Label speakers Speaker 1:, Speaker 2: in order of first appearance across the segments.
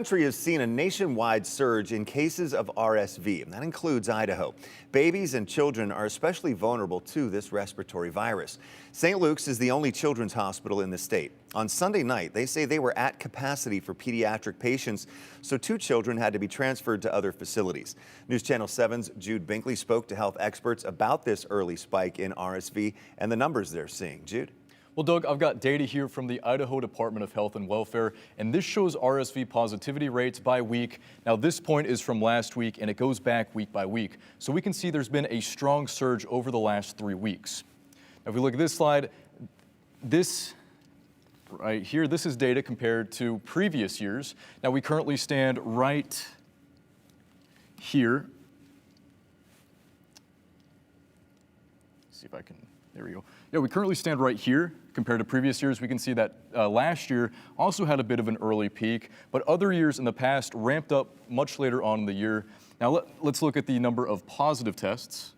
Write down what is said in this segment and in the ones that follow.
Speaker 1: The country has seen a nationwide surge in cases of RSV, and that includes Idaho. Babies and children are especially vulnerable to this respiratory virus. St. Luke's is the only children's hospital in the state. On Sunday night, they say they were at capacity for pediatric patients, so 2 children had to be transferred to other facilities. News Channel 7's Jude Binkley spoke to health experts about this early spike in RSV and the numbers they're seeing. Jude?
Speaker 2: Well, Doug, I've got data here from the Idaho Department of Health and Welfare, and this shows RSV positivity rates by week. Now, this point is from last week, and it goes back week by week. So we can see there's been a strong surge over the last 3 weeks. Now, if we look at this slide, this right here, this is data compared to previous years. Now, we currently stand right here. Let's see if I can, there we go. Yeah, we currently stand right here compared to previous years. We can see that last year also had a bit of an early peak, but other years in the past ramped up much later on in the year. Now let's look at the number of positive tests.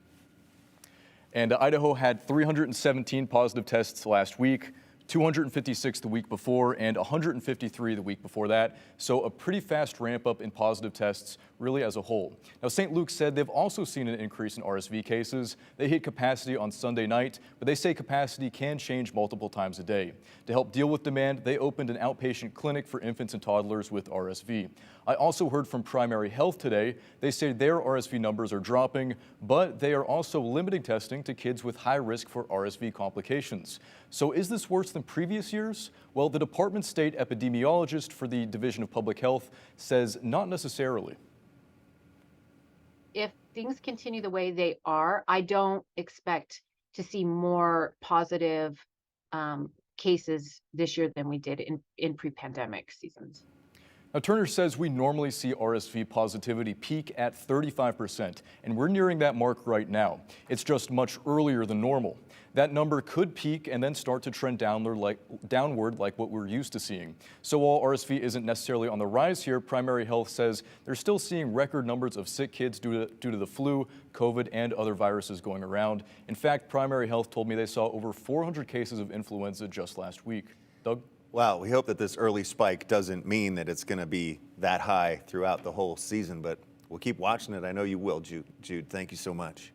Speaker 2: And Idaho had 317 positive tests last week, 256 the week before, and 153 the week before that. So a pretty fast ramp up in positive tests really as a whole. Now, St. Luke's said they've also seen an increase in RSV cases. They hit capacity on Sunday night, but they say capacity can change multiple times a day. To help deal with demand, they opened an outpatient clinic for infants and toddlers with RSV. I also heard from Primary Health today. They say their RSV numbers are dropping, but they are also limiting testing to kids with high risk for RSV complications. So is this worse than previous years? Well, the department's state epidemiologist for the Division of Public Health says not necessarily.
Speaker 3: If things continue the way they are, I don't expect to see more positive cases this year than we did in pre-pandemic seasons.
Speaker 2: Now, Turner says we normally see RSV positivity peak at 35%, and we're nearing that mark right now. It's just much earlier than normal. That number could peak and then start to trend downward like what we're used to seeing. So while RSV isn't necessarily on the rise here, Primary Health says they're still seeing record numbers of sick kids due to the flu, COVID, and other viruses going around. In fact, Primary Health told me they saw over 400 cases of influenza just last week. Doug?
Speaker 1: Well, we hope that this early spike doesn't mean that it's going to be that high throughout the whole season, but we'll keep watching it. I know you will, Jude. Jude, thank you so much.